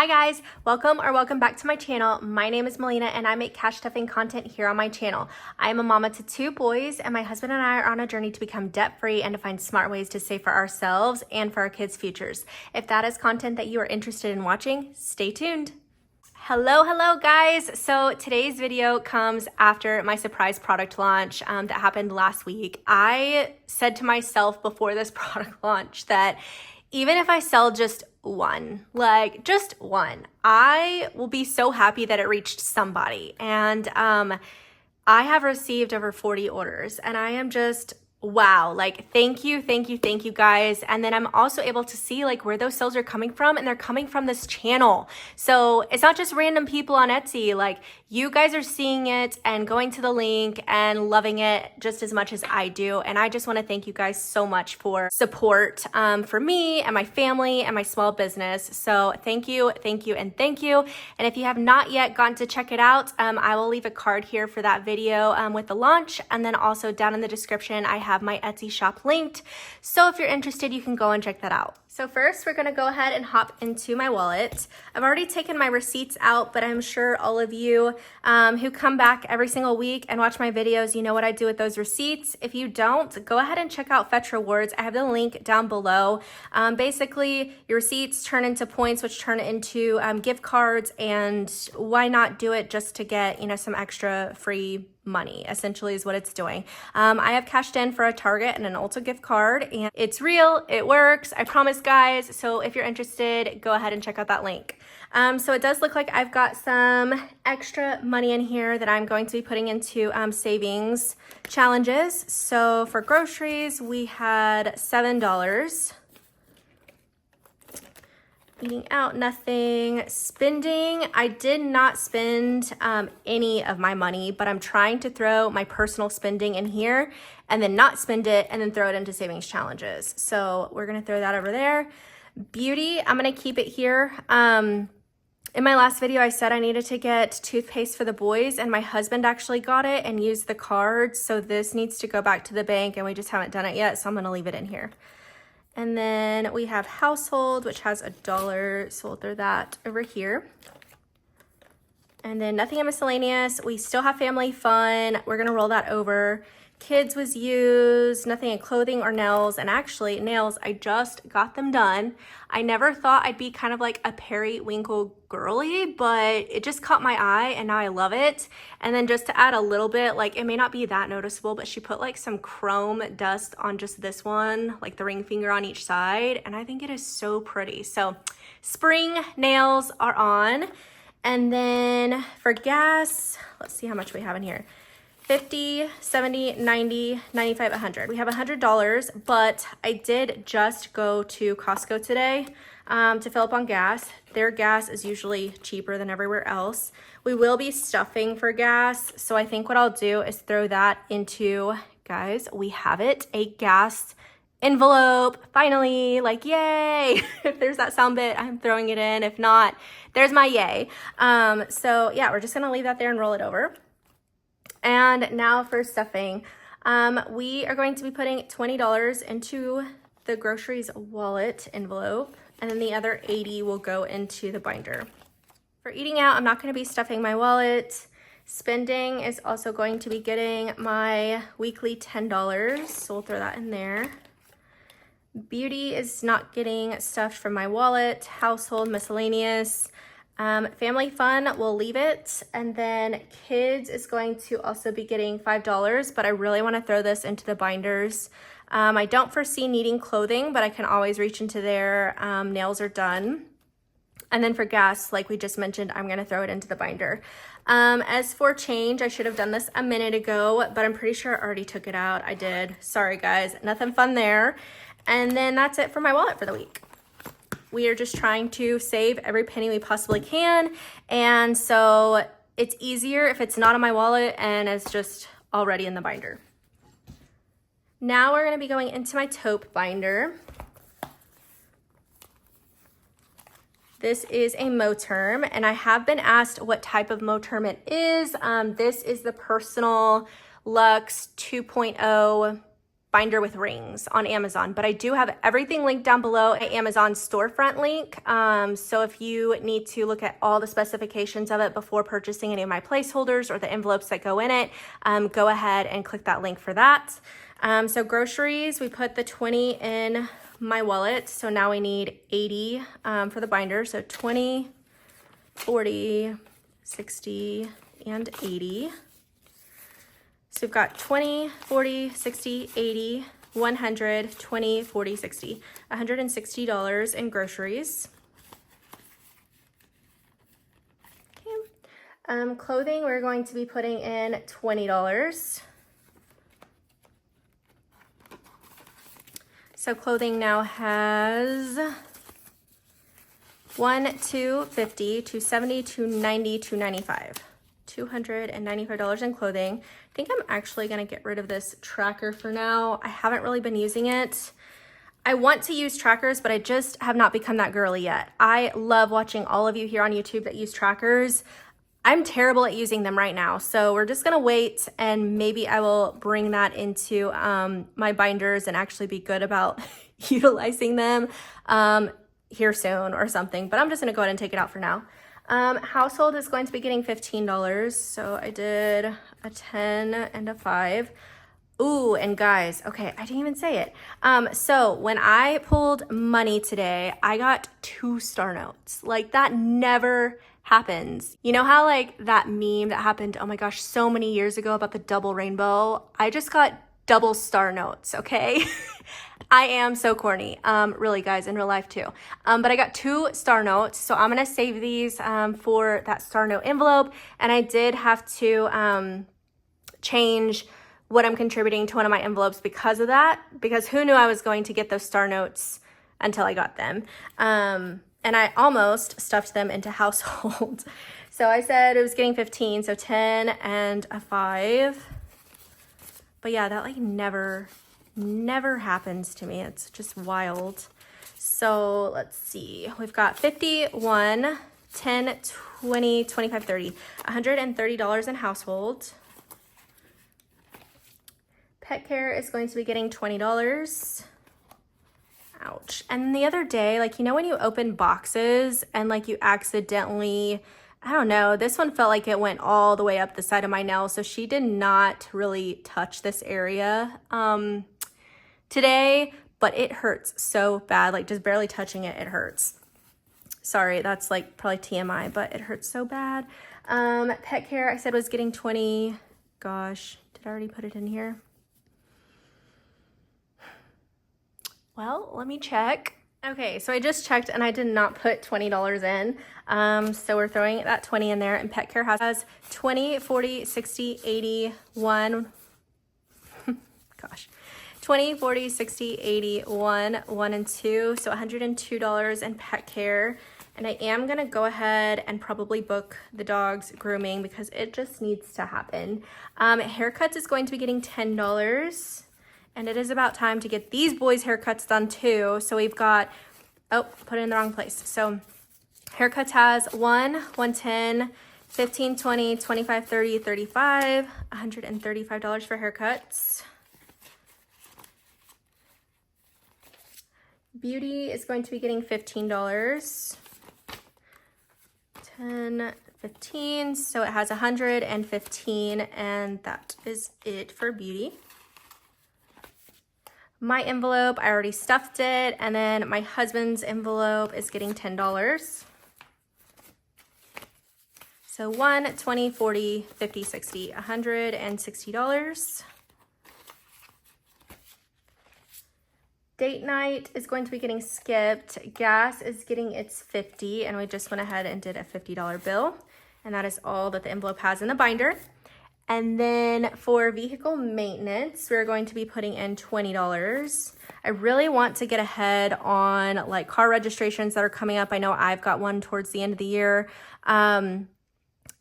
Hi guys, welcome back to my channel. My name is Melina and I make cash stuffing content here on my channel. I am a mama to 2 boys and my husband and I are on a journey to become debt-free and to find smart ways to save for ourselves and for our kids' futures. If that is content that you are interested in watching, stay tuned. Hello guys. So today's video comes after my surprise product launch that happened last week. I said to myself before this product launch that even if I sell just one, I will be so happy that it reached somebody. And I have received over 40 orders and I am just, wow, like thank you guys. And then I'm also able to see like where those sales are coming from, and they're coming from this channel. So it's not just random people on Etsy, like you guys are seeing it and going to the link and loving it just as much as I do. And I just want to thank you guys so much for support for me and my family and my small business. So thank you. And if you have not yet gotten to check it out, I will leave a card here for that video with the launch. And then also down in the description, I have my Etsy shop linked. So if you're interested, you can go and check that out. So first, we're gonna go ahead and hop into my wallet. I've already taken my receipts out, but I'm sure all of you who come back every single week and watch my videos, you know what I do with those receipts. If you don't, go ahead and check out Fetch Rewards. I have the link down below. Basically, your receipts turn into points, which turn into gift cards, and why not do it just to get, you know, some extra free money, essentially is what it's doing. I have cashed in for a Target and an Ulta gift card, and it's real, it works, I promise guys. So if you're interested, go ahead and check out that link. So it does look like I've got some extra money in here that I'm going to be putting into savings challenges. So for groceries, we had $7. Eating out, nothing. Spending, I did not spend any of my money, but I'm trying to throw my personal spending in here and then not spend it and then throw it into savings challenges. So we're gonna throw that over there. Beauty, I'm gonna keep it here. In my last video, I said I needed to get toothpaste for the boys, and my husband actually got it and used the card. So this needs to go back to the bank and we just haven't done it yet. So I'm gonna leave it in here. And then we have household, which has $1, so we'll throw that over here. And then nothing in miscellaneous. We still have family fun. We're gonna roll that over. Kids was used, nothing in clothing or nails. And actually nails, I just got them done. I never thought I'd be kind of like a periwinkle girly, but it just caught my eye and now I love it. And then just to add a little bit, like it may not be that noticeable, but she put like some chrome dust on just this one, like the ring finger on each side. And I think it is so pretty. So spring nails are on. And then for gas, let's see how much we have in here. 50, 70, 90, 95, 100. We have $100, but I did just go to Costco today to fill up on gas. Their gas is usually cheaper than everywhere else. We will be stuffing for gas, so I think what I'll do is throw that into, guys, we have it, a gas envelope, finally, like yay. If there's that sound bit, I'm throwing it in. If not, there's my yay. So yeah, we're just gonna leave that there and roll it over. And now for stuffing, we are going to be putting $20 into the groceries wallet envelope, and then the other 80 will go into the binder. For eating out, I'm not going to be stuffing my wallet. Spending is also going to be getting my weekly $10, so we'll throw that in there. Beauty is not getting stuffed from my wallet. Household, miscellaneous. Family fun, we'll leave it. And then kids is going to also be getting $5, but I really want to throw this into the binders. I don't foresee needing clothing, but I can always reach into there. Nails are done. And then for gas, like we just mentioned, I'm going to throw it into the binder. As for change, I should have done this a minute ago, but I'm pretty sure I already took it out. I did. Sorry guys, nothing fun there. And then that's it for my wallet for the week. We are just trying to save every penny we possibly can. And so it's easier if it's not in my wallet and it's just already in the binder. Now we're gonna be going into my taupe binder. This is a Moterm, and I have been asked what type of Moterm it is. This is the Personal Luxe 2.0 binder with rings on Amazon, but I do have everything linked down below at Amazon storefront link. So if you need to look at all the specifications of it before purchasing any of my placeholders or the envelopes that go in it, go ahead and click that link for that. So groceries, we put the 20 in my wallet. So now we need 80 for the binder. So 20, 40, 60, and 80. So we've got 20, 40, 60, 80, 100, 20, 40, 60, $160 in groceries. Okay. Clothing, we're going to be putting in $20. So clothing now has 1, 2, 50, 270, 290, 295. $295 in clothing. I think I'm actually gonna get rid of this tracker for now. I haven't really been using it. I want to use trackers, but I just have not become that girly yet. I love watching all of you here on YouTube that use trackers. I'm terrible at using them right now, so we're just gonna wait, and maybe I will bring that into my binders and actually be good about utilizing them here soon or something, but I'm just gonna go ahead and take it out for now. Household is going to be getting $15, so I did a 10 and a 5. Ooh, and guys, okay, I didn't even say it. So when I pulled money today, I got 2 star notes. Like, that never happens. You know how like that meme that happened, oh my gosh, so many years ago about the double rainbow? I just got double star notes, okay? I am so corny, really guys, in real life too. But I got 2 star notes, so I'm gonna save these for that star note envelope. And I did have to change what I'm contributing to one of my envelopes because of that, because who knew I was going to get those star notes until I got them. And I almost stuffed them into household. So I said it was getting 15, so 10 and a 5. But yeah, that like never happens to me. It's just wild. So let's see. We've got 51, 10, 20, 25, 30. $130 in household. Pet care is going to be getting $20. Ouch. And the other day, like, you know when you open boxes and like you accidentally, I don't know, this one felt like it went all the way up the side of my nail. So she did not really touch this area today, but it hurts so bad. Like, just barely touching it, it hurts. Sorry, that's like probably TMI, but it hurts so bad. Pet care, I said was getting 20. Gosh, did I already put it in here? Well, let me check. Okay, so I just checked and I did not put $20 in. So we're throwing that 20 in there, and pet care has 20, 40, 60, 80, 1. Gosh. 20, 40, 60, 80, 1, and 2. So $102 in pet care. And I am gonna go ahead and probably book the dog's grooming because it just needs to happen. Haircuts is going to be getting $10. And it is about time to get these boys' haircuts done too. So we've got, oh, put it in the wrong place. So haircuts has 1, 110, 15, 20, 25, 30, 35, $135 for haircuts. Beauty is going to be getting $15. 10, 15, so it has 115, and that is it for beauty. My envelope, I already stuffed it, and then my husband's envelope is getting $10. So 1, 20, 40, 50, 60, $160. Date night is going to be getting skipped. Gas is getting its 50, and we just went ahead and did a $50 bill. And that is all that the envelope has in the binder. And then for vehicle maintenance, we're going to be putting in $20. I really want to get ahead on like car registrations that are coming up. I know I've got one towards the end of the year. And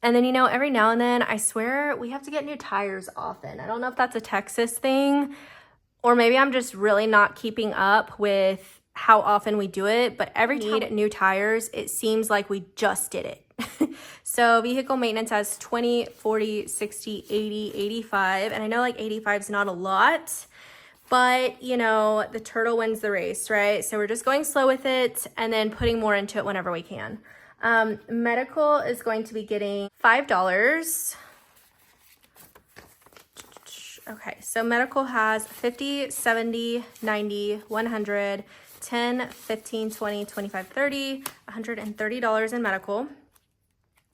then, you know, every now and then, I swear we have to get new tires often. I don't know if that's a Texas thing, or maybe I'm just really not keeping up with how often we do it. But every time we need new tires, it seems like we just did it. So vehicle maintenance has 20, 40, 60, 80, 85. And I know like 85 is not a lot, but you know, the turtle wins the race, right? So we're just going slow with it and then putting more into it whenever we can. Medical is going to be getting $5. Okay, so medical has 50, 70, 90, 100, 10, 15, 20, 25, 30, $130 in medical,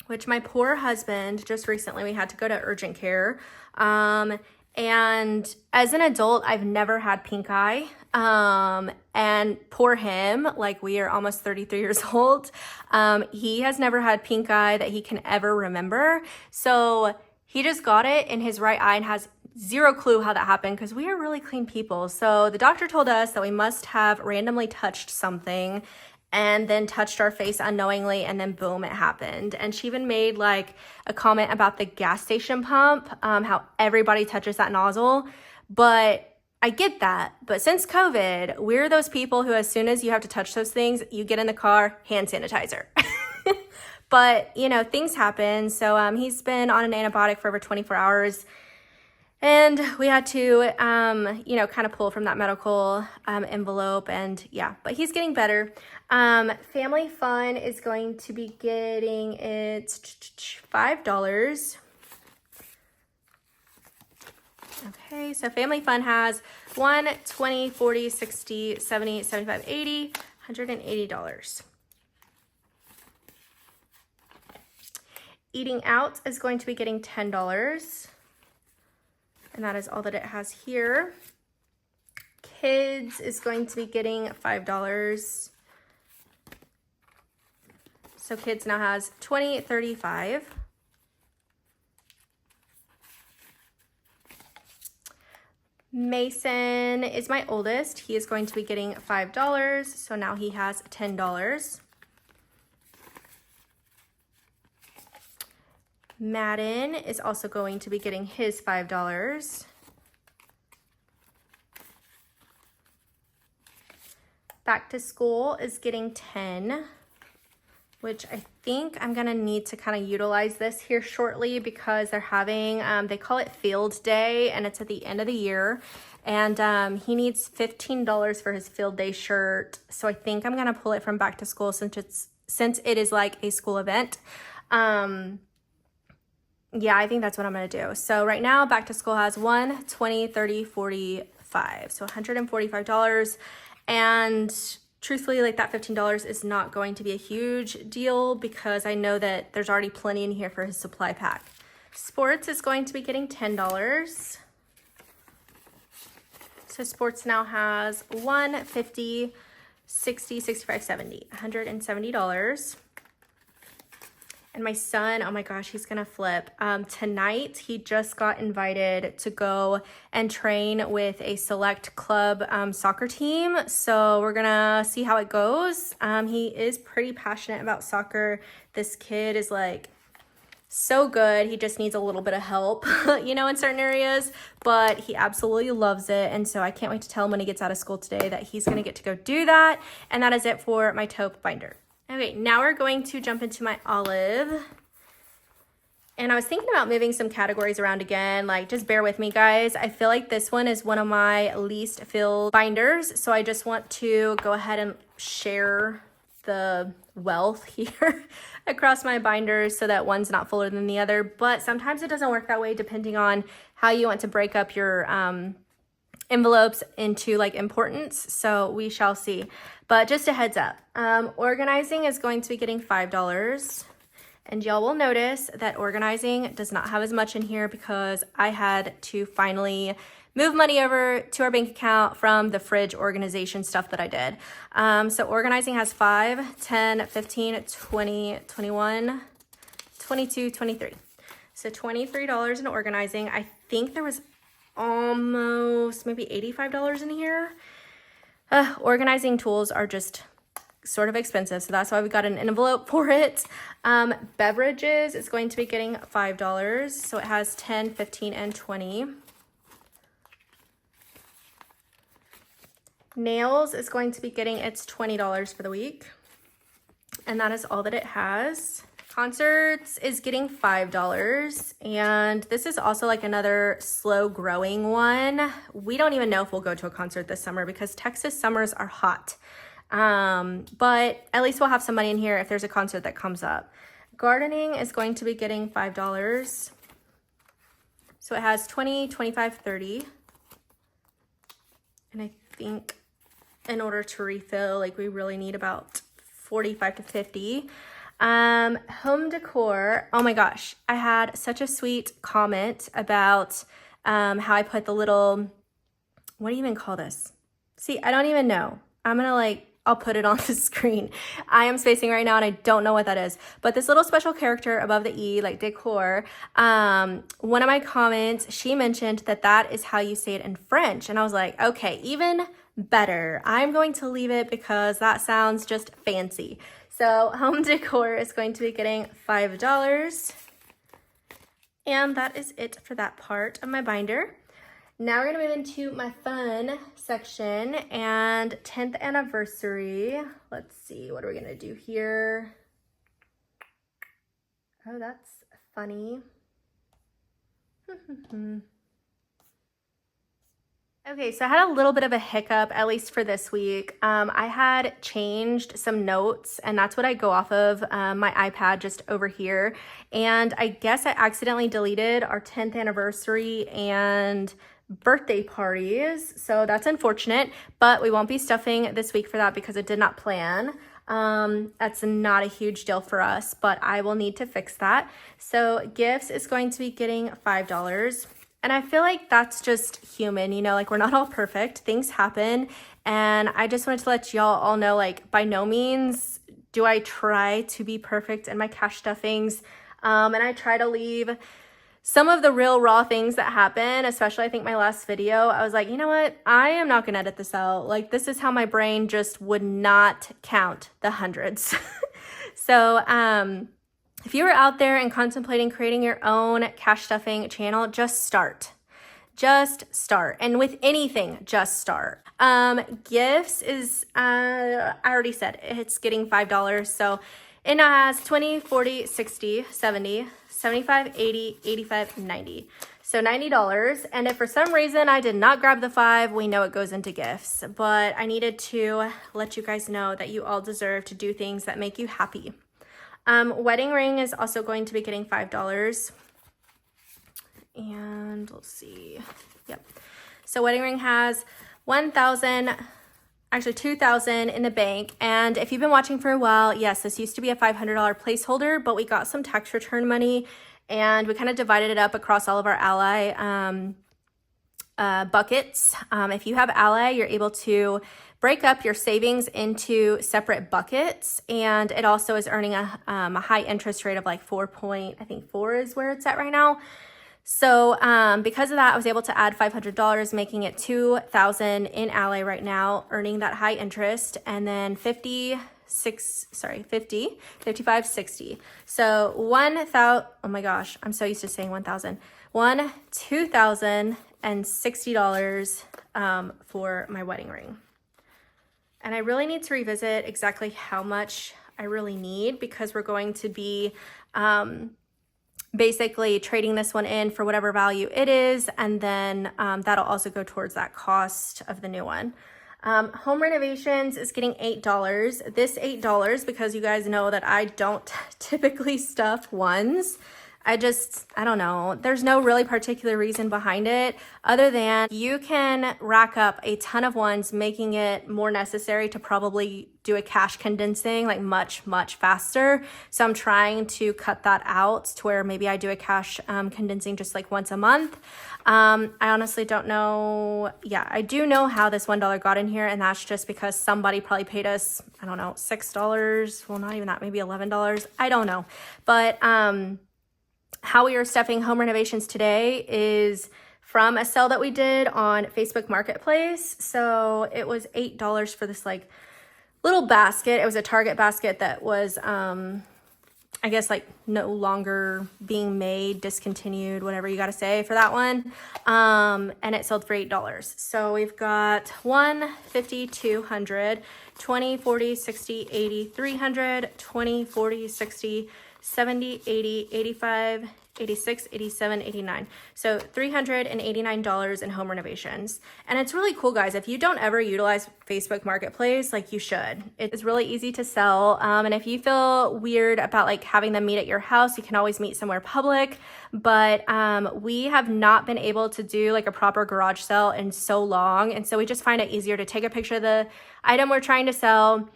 which my poor husband, just recently we had to go to urgent care. And as an adult, I've never had pink eye. And poor him, like we are almost 33 years old. He has never had pink eye that he can ever remember. So he just got it in his right eye and has zero clue how that happened because we are really clean people. So the doctor told us that we must have randomly touched something and then touched our face unknowingly, and then boom, it happened. And she even made like a comment about the gas station pump, how everybody touches that nozzle. But I get that. But since COVID, we're those people who, as soon as you have to touch those things, you get in the car, hand sanitizer. But, you know, things happen. So he's been on an antibiotic for over 24 hours. And we had to, you know, kind of pull from that medical envelope, and yeah, but he's getting better. Family Fun is going to be getting its $5. Okay, so Family Fun has 1, 20, 40, 60, 70, 75, 80, $180. Eating Out is going to be getting $10. And that is all that it has here. Kids is going to be getting $5. So Kids now has 20, 35. Mason is my oldest. He is going to be getting $5. So now he has $10. Madden is also going to be getting his $5. Back to School is getting 10, which I think I'm gonna need to kind of utilize this here shortly because they're having, they call it Field Day, and it's at the end of the year. And he needs $15 for his Field Day shirt. So I think I'm gonna pull it from Back to School since it is like a school event. Yeah, I think that's what I'm going to do. So right now, Back to School has 1, 20, 30, 45. So $145. And truthfully, like that $15 is not going to be a huge deal because I know that there's already plenty in here for his supply pack. Sports is going to be getting $10. So Sports now has 1, 50, 60, 65, 70, $170. And my son, oh my gosh, he's gonna flip. Tonight, he just got invited to go and train with a select club soccer team. So we're gonna see how it goes. He is pretty passionate about soccer. This kid is like so good. He just needs a little bit of help, you know, in certain areas, but he absolutely loves it. And so I can't wait to tell him when he gets out of school today that he's gonna get to go do that. And that is it for my taupe binder. Okay, now we're going to jump into my olive. And I was thinking about moving some categories around again, like just bear with me guys. I feel like this one is one of my least filled binders. So I just want to go ahead and share the wealth here across my binders so that one's not fuller than the other. But sometimes it doesn't work that way depending on how you want to break up your envelopes into like importance. So we shall see. But just a heads up, organizing is going to be getting $5. And y'all will notice that organizing does not have as much in here because I had to finally move money over to our bank account from the fridge organization stuff that I did. So organizing has 5, 10, 15, 20, 21, 22, 23. So $23 in organizing. I think there was almost maybe $85 in here. Organizing tools are just sort of expensive, so that's why we got an envelope for it. Beverages is going to be getting $5, so it has 10, 15, and 20. Nails is going to be getting its $20 for the week, and that is all that it has. Concerts is getting $5, and this is also like another slow growing one. We don't even know if we'll go to a concert this summer because Texas summers are hot. But at least we'll have some money in here if there's a concert that comes up. Gardening is going to be getting $5. So it has 20, 25, 30. And I think in order to refill, like we really need about 45 to 50. Home decor. Oh my gosh. I had such a sweet comment about, how I put the little, what do you even call this? See, I don't even know. I'll put it on the screen. I am spacing right now and I don't know what that is. But this little special character above the E, like decor, one of my comments, she mentioned that that is how you say it in French. And I was like, okay, even better. I'm going to leave it because that sounds just fancy. So home decor is going to be getting $5. And that is it for that part of my binder. Now we're gonna move into my fun section and 10th anniversary. Let's see, what are we gonna do here? Oh, that's funny. Okay, so I had a little bit of a hiccup, at least for this week. I had changed some notes, and that's what I go off of my iPad just over here. And I guess I accidentally deleted our 10th anniversary and birthday parties, so that's unfortunate, but we won't be stuffing this week for that because it did not plan. That's not a huge deal for us, but I will need to fix that. So gifts is going to be getting $5, and I feel like that's just human, you know, like we're not all perfect, things happen, and I just wanted to let y'all all know, like, by no means do I try to be perfect in my cash stuffings, and I try to leave some of the real raw things that happen, especially I think my last video, I was like, you know what? I am not gonna edit this out. Like, this is how my brain just would not count the hundreds. So if you are out there and contemplating creating your own cash stuffing channel, just start. Just start. And with anything, just start. Gifts is, I already said, it's getting $5. So it now has 20, 40, 60, 70, 75, 80, 85, 90. So $90. And if for some reason I did not grab the 5, we know it goes into gifts. But I needed to let you guys know that you all deserve to do things that make you happy. Wedding ring is also going to be getting $5. And let's see. Yep. So wedding ring has 1,000, actually 2,000 in the bank. And if you've been watching for a while, yes, this used to be a $500 placeholder, but we got some tax return money and we kind of divided it up across all of our Ally buckets. If you have Ally, you're able to break up your savings into separate buckets, and it also is earning a high interest rate of like 4 is where it's at right now. So because of that, I was able to add $500, making it $2,000 in Ally right now, earning that high interest, and then 55, 60. So 1,000, oh my gosh, I'm so used to saying 1,000. $2,060 for my wedding ring. And I really need to revisit exactly how much I really need, because we're going to be basically trading this one in for whatever value it is, and then that'll also go towards that cost of the new one. Home renovations is getting $8. This $8, because you guys know that I don't typically stuff ones. I don't know. There's no really particular reason behind it other than you can rack up a ton of ones, making it more necessary to probably do a cash condensing like much, much faster. So I'm trying to cut that out to where maybe I do a cash condensing just like once a month. I honestly don't know. Yeah, I do know how this $1 got in here, and that's just because somebody probably paid us, I don't know, $6. Well, not even that, maybe $11. I don't know. But how we are stuffing home renovations today is from a sale that we did on Facebook Marketplace. So it was $8 for this like little basket. It was a Target basket that was, I guess, like no longer being made, discontinued, whatever you got to say for that one. And it sold for $8. So we've got 1, 50, 200, 20, 40, 60, 80, 300, 20, 40, 60, 70, 80, 85, 86, 87, 89. So $389 in home renovations. And it's really cool, guys. If you don't ever utilize Facebook Marketplace, like you should. It's really easy to sell. And if you feel weird about like having them meet at your house, you can always meet somewhere public. But we have not been able to do like a proper garage sale in so long. And so we just find it easier to take a picture of the item we're trying to sell,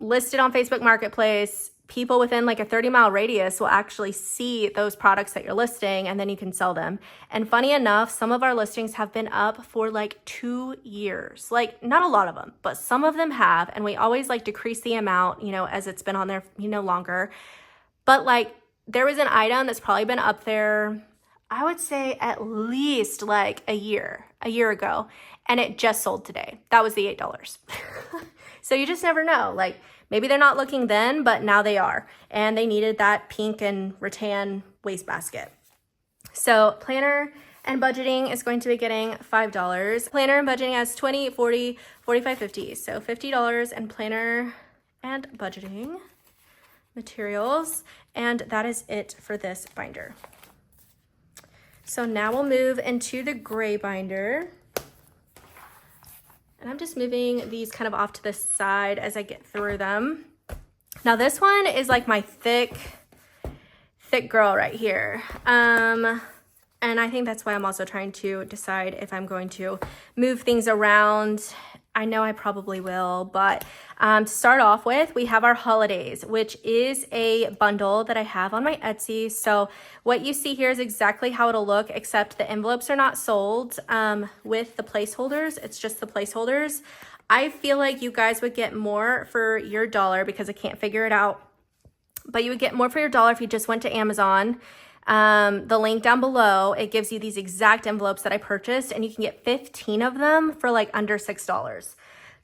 list it on Facebook Marketplace. People within like a 30-mile radius will actually see those products that you're listing, and then you can sell them. And funny enough, some of our listings have been up for like 2 years. Like, not a lot of them, but some of them have. And we always like decrease the amount, you know, as it's been on there, you know, longer. But like, there was an item that's probably been up there, I would say at least like a year ago, and it just sold today. That was the $8. So you just never know. Like, maybe they're not looking then, but now they are. And they needed that pink and rattan wastebasket. So planner and budgeting is going to be getting $5. Planner and budgeting has 20, 40, 45, 50. So $50 in planner and budgeting materials. And that is it for this binder. So now we'll move into the gray binder. And I'm just moving these kind of off to the side as I get through them. Now this one is like my thick girl right here. And I think that's why I'm also trying to decide if I'm going to move things around. I know I probably will, but to start off with, we have our holidays, which is a bundle that I have on my Etsy. So what you see here is exactly how it'll look, except the envelopes are not sold with the placeholders. It's just the placeholders. I feel like you guys would get more for your dollar because I can't figure it out, but you would get more for your dollar if you just went to Amazon. The link down below, it gives you these exact envelopes that I purchased, and you can get 15 of them for like under $6.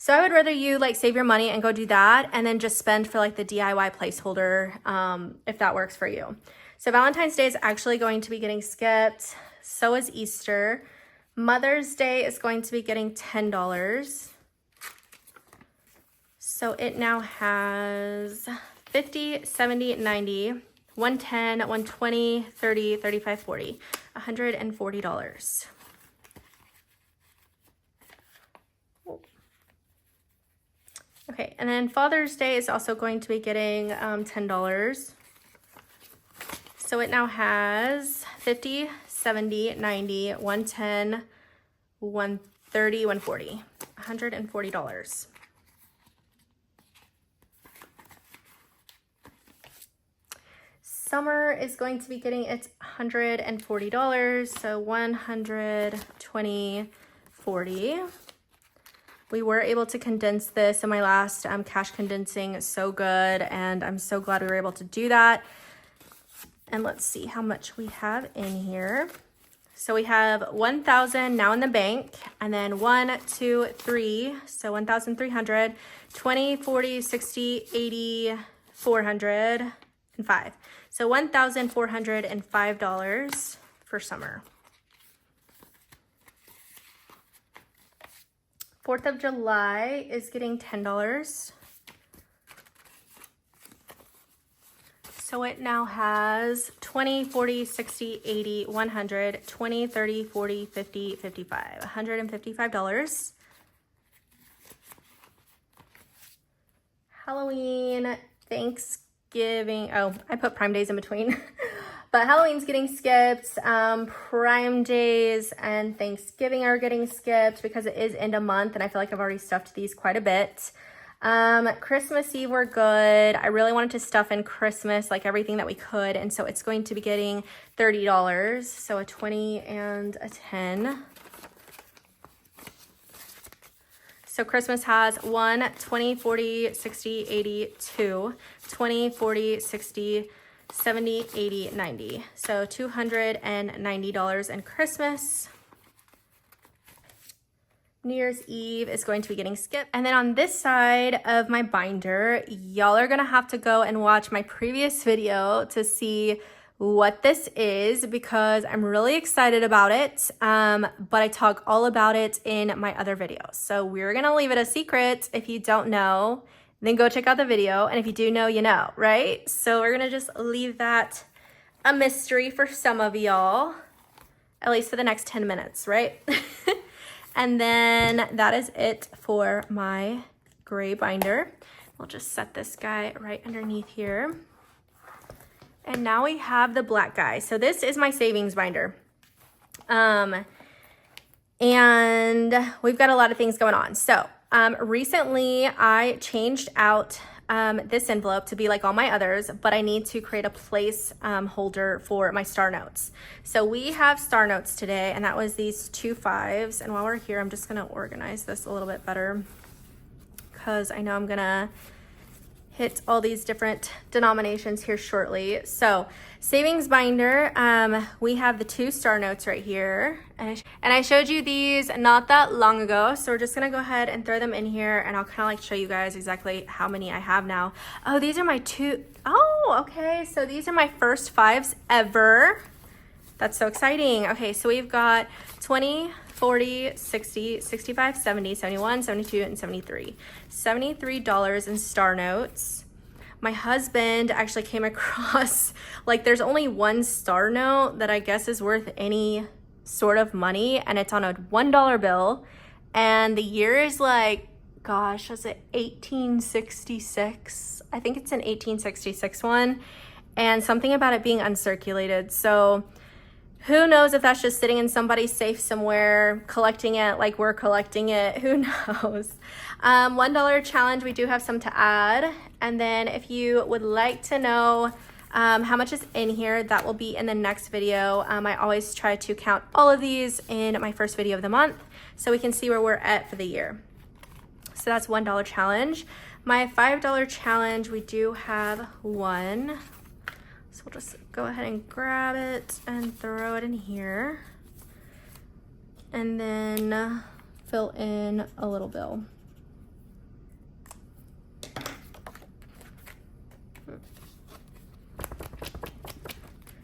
So I would rather you like save your money and go do that, and then just spend for like the DIY placeholder, if that works for you. So Valentine's Day is actually going to be getting skipped. So is Easter. Mother's Day is going to be getting $10. So it now has 50, 70, 90, 110, 120, 30, 35, 40, $140. Okay, and then Father's Day is also going to be getting $10. So it now has 50, 70, 90, 110, 130, 140, $140. Summer is going to be getting its $140, so 120, 40. We were able to condense this in my last cash condensing, so good, and I'm so glad we were able to do that. And let's see how much we have in here. So we have 1,000 now in the bank, and then 1, 2, 3, so 1,300, 20, 40, 60, 80, 400, and 5. So $1,405 for summer. 4th of July is getting $10. So it now has 20, 40, 60, 80, 100, 20, 30, 40, 50, 55, $155. Halloween, Thanksgiving, oh, I put Prime Days in between. But Halloween's getting skipped, Prime Days and Thanksgiving are getting skipped because it is end of month, and I feel like I've already stuffed these quite a bit. Christmas Eve we're good. I really wanted to stuff in Christmas, like everything that we could, and so it's going to be getting $30, so a 20 and a 10. So Christmas has 1, 20, 40, 60, 80, 2, 20, 40, 60, 70, 80, 90. So $290 in Christmas. New Year's Eve is going to be getting skipped. And then on this side of my binder, y'all are gonna have to go and watch my previous video to see what this is, because I'm really excited about it, but I talk all about it in my other videos. So we're gonna leave it a secret if you don't know then go check out the video. And if you do know, you know, right? So we're gonna just leave that a mystery for some of y'all, at least for the next 10 minutes, right? And then that is it for my gray binder. We'll just set this guy right underneath here. And now we have the black guy. So this is my savings binder. And we've got a lot of things going on. So recently I changed out this envelope to be like all my others, but I need to create a place holder for my star notes. So we have star notes today, and that was these 2 5s. And while we're here, I'm just gonna organize this a little bit better because I know I'm gonna hit all these different denominations here shortly. So savings binder, we have the 2 star notes right here. And I showed you these not that long ago. So we're just gonna go ahead and throw them in here, and I'll kind of like show you guys exactly how many I have now. Oh, these are my 2, oh, okay. So these are my first 5s ever. That's so exciting. Okay, so we've got 20, 40, 60, 65, 70, 71, 72, and 73. $73 in star notes. My husband actually came across, like there's only 1 star note that I guess is worth any sort of money, and it's on a $1 bill. And the year is like, gosh, was it 1866? I think it's an 1866 one. And something about it being uncirculated. So who knows if that's just sitting in somebody's safe somewhere, collecting it like we're collecting it, who knows. $1 challenge, we do have some to add. And then if you would like to know how much is in here, that will be in the next video. I always try to count all of these in my first video of the month so we can see where we're at for the year. So that's $1 challenge. My $5 challenge, we do have one. So we'll just go ahead and grab it and throw it in here. And then fill in a little bill.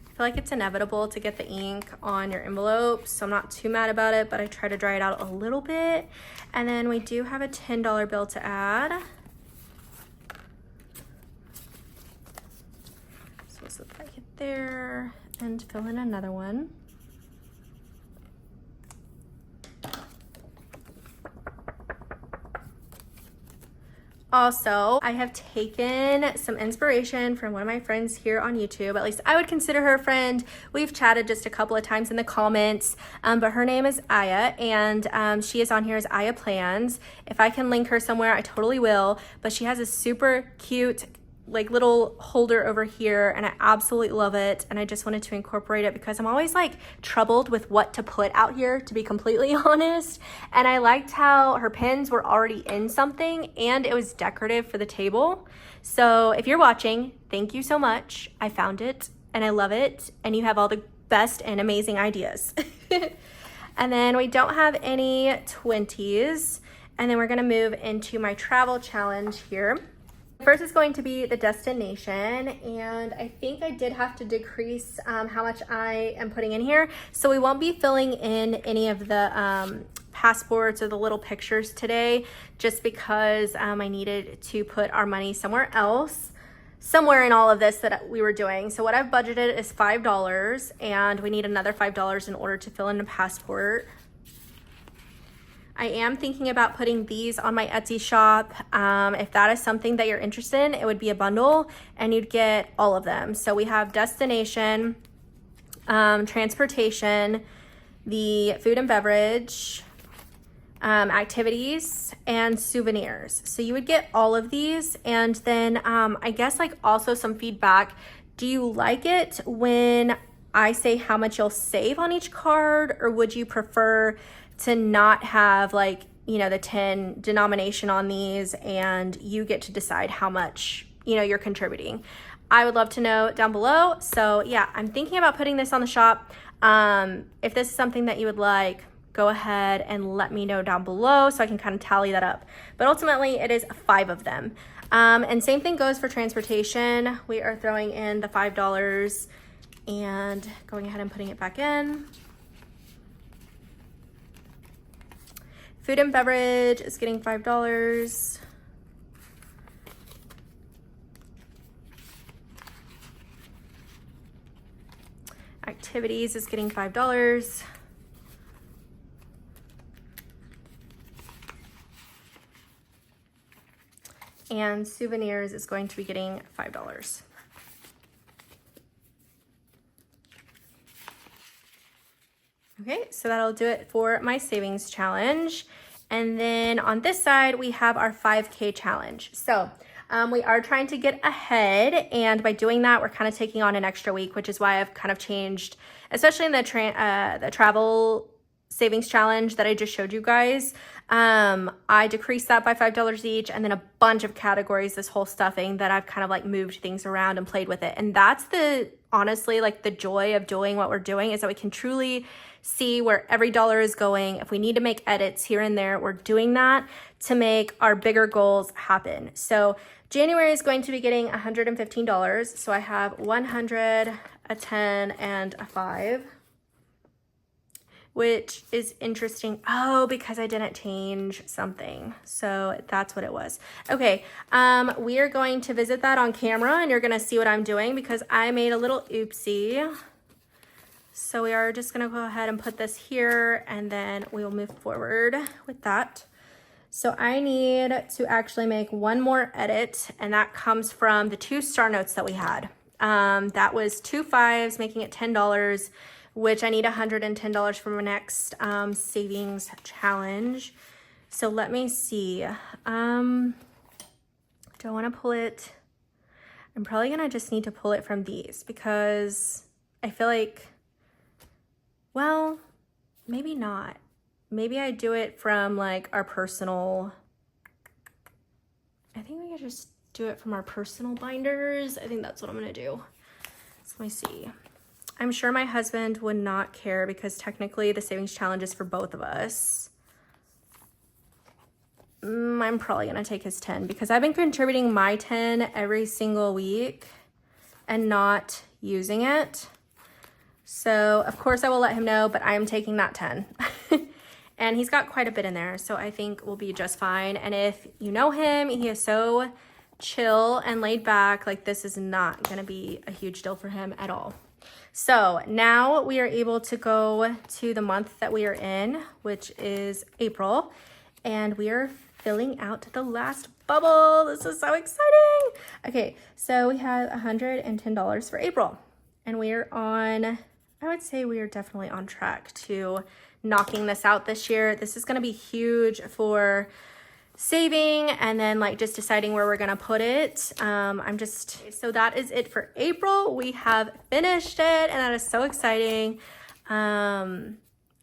I feel like it's inevitable to get the ink on your envelope, so I'm not too mad about it, but I try to dry it out a little bit. And then we do have a $10 bill to add. So let's look like it there and fill in another one. Also, I have taken some inspiration from one of my friends here on YouTube. At least I would consider her a friend. We've chatted just a couple of times in the comments, but her name is Aya, and she is on here as Aya Plans. If I can link her somewhere, I totally will. But she has a super cute like little holder over here, and I absolutely love it, and I just wanted to incorporate it because I'm always like troubled with what to put out here, to be completely honest. And I liked how her pins were already in something and it was decorative for the table. So if you're watching, thank you so much. I found it and I love it, and you have all the best and amazing ideas. And then we don't have any 20s, and then we're gonna move into my travel challenge here. First is going to be the destination, and I think I did have to decrease how much I am putting in here. So we won't be filling in any of the passports or the little pictures today, just because I needed to put our money somewhere else, somewhere in all of this that we were doing. So what I've budgeted is $5, and we need another $5 in order to fill in a passport. I am thinking about putting these on my Etsy shop. If that is something that you're interested in, it would be a bundle and you'd get all of them. So we have destination, transportation, the food and beverage, activities, and souvenirs. So you would get all of these. And then I guess like also some feedback. Do you like it when I say how much you'll save on each card, or would you prefer to not have like, you know, the 10 denomination on these and you get to decide how much, you know, you're contributing? I would love to know down below. So yeah, I'm thinking about putting this on the shop. If this is something that you would like, go ahead and let me know down below so I can kind of tally that up. But ultimately it is 5 of them. And same thing goes for transportation. We are throwing in the $5 and going ahead and putting it back in. Food and beverage is getting $5. activities is getting $5. And souvenirs is going to be getting $5. Okay, so that'll do it for my savings challenge. And then on this side, we have our 5K challenge. So we are trying to get ahead, and by doing that, we're kind of taking on an extra week, which is why I've kind of changed, especially in the travel savings challenge that I just showed you guys. I decreased that by $5 each, and then a bunch of categories, this whole stuffing that I've kind of like moved things around and played with it. And that's honestly, like the joy of doing what we're doing, is that we can truly see where every dollar is going. If we need to make edits here and there, we're doing that to make our bigger goals happen. So January is going to be getting $115. So I have 100, a 10, and a 5. Which is interesting. Oh, because I didn't change something. So that's what it was. Okay, we are going to visit that on camera, and you're gonna see what I'm doing because I made a little oopsie. So we are just gonna go ahead and put this here, and then we will move forward with that. So I need to actually make one more edit, and that comes from the 2 star notes that we had. That was 2 5s, making it $10, which I need $110 for my next savings challenge. So let me see. Do I want to pull it? I'm probably gonna just need to pull it from these because I feel like, well, maybe not. Maybe I do it from like our personal, I think we could just do it from our personal binders. I think that's what I'm gonna do. So let me see. I'm sure my husband would not care because technically the savings challenge is for both of us. I'm probably gonna take his 10 because I've been contributing my 10 every single week and not using it. So of course I will let him know, but I am taking that 10. And he's got quite a bit in there, so I think we'll be just fine. And if you know him, he is so chill and laid back. Like, this is not gonna be a huge deal for him at all. So now we are able to go to the month that we are in, which is April, and we are filling out the last bubble. This is so exciting. Okay, so we have $110 for April, and we are on, I would say we are definitely on track to knocking this out this year. This is gonna be huge for saving and then like just deciding where we're gonna put it. So that is it for April. We have finished it, and that is so exciting.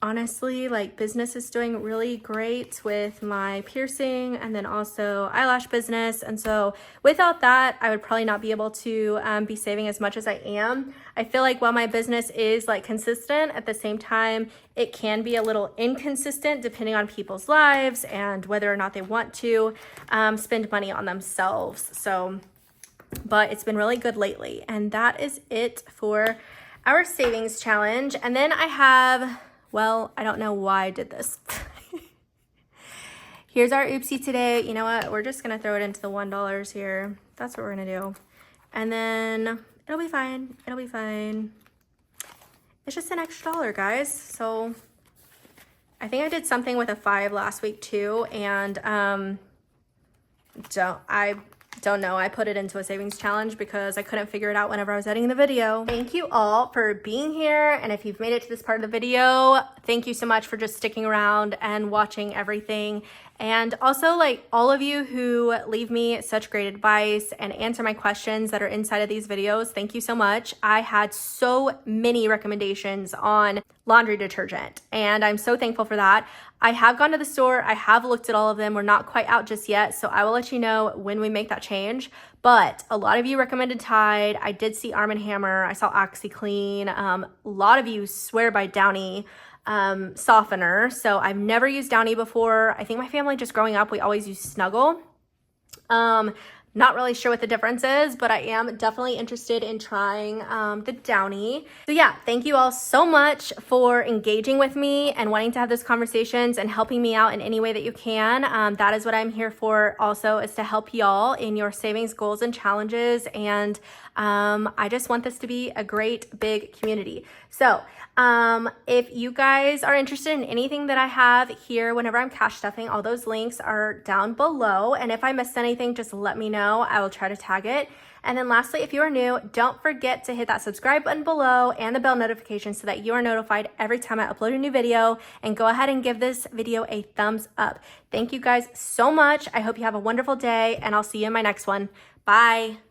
Honestly, like, business is doing really great with my piercing and then also eyelash business. And so without that, I would probably not be able to be saving as much as I am. I feel like while my business is like consistent, at the same time, it can be a little inconsistent depending on people's lives and whether or not they want to spend money on themselves. So, but it's been really good lately. And that is it for our savings challenge. And then I have, well, I don't know why I did this. Here's our oopsie today. You know what? We're just going to throw it into the $1 here. That's what we're going to do. And then it'll be fine. It'll be fine. It's just an extra $1, guys. So I think I did something with a 5 last week too. And I don't know. I put it into a savings challenge because I couldn't figure it out whenever I was editing the video. Thank you all for being here. And if you've made it to this part of the video, thank you so much for just sticking around and watching everything. And also, like, all of you who leave me such great advice and answer my questions that are inside of these videos, thank you so much. I had so many recommendations on laundry detergent, and I'm so thankful for that. I have gone to the store. I have looked at all of them. We're not quite out just yet, so I will let you know when we make that change. But a lot of you recommended Tide. I did see Arm & Hammer. I saw OxyClean. A lot of you swear by Downy softener. So I've never used Downy before. I think my family, just growing up, we always used Snuggle. Not really sure what the difference is, but I am definitely interested in trying the Downy. So yeah, thank you all so much for engaging with me and wanting to have those conversations and helping me out in any way that you can. That is what I'm here for also, is to help y'all in your savings goals and challenges. And I just want this to be a great big community. So if you guys are interested in anything that I have here whenever I'm cash stuffing, all those links are down below. And if I missed anything, just let me know. I will try to tag it. And then lastly, if you are new, don't forget to hit that subscribe button below and the bell notification so that you are notified every time I upload a new video. And go ahead and give this video a thumbs up. Thank you guys so much. I hope you have a wonderful day, and I'll see you in my next one. Bye.